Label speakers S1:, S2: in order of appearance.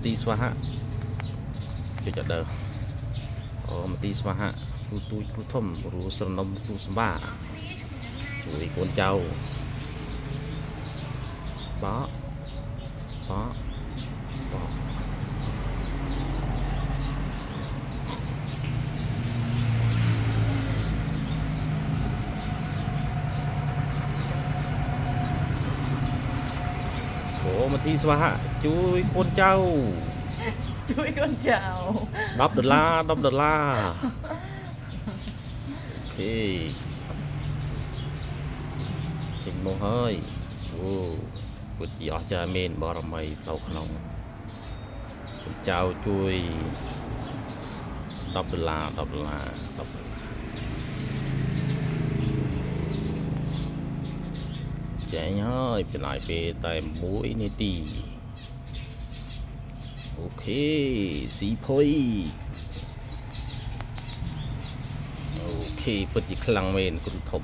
S1: ទីស្វាហៈជួយចដើអូមទីស្វាហៈគ្រូទូចគ្រូធំគ្រូស្រណុំគ្រូសម្បាជួយកូនចៅបោបោបោអូមទីស្វាហៈជួយកូនចៅ
S2: ជួយកូនចៅ
S1: $10 $10អូខេចេញមកហើយអូពិតជាអស្ចារ្យមែនបរមីទៅក្នុងកូនចៅជួយ$10 $10ចេញហើយចំណាយពេលតែ1នាទីអូខេស៊ីផុយអូខេពិតជាខ្លាំងមែនគ្រូធំ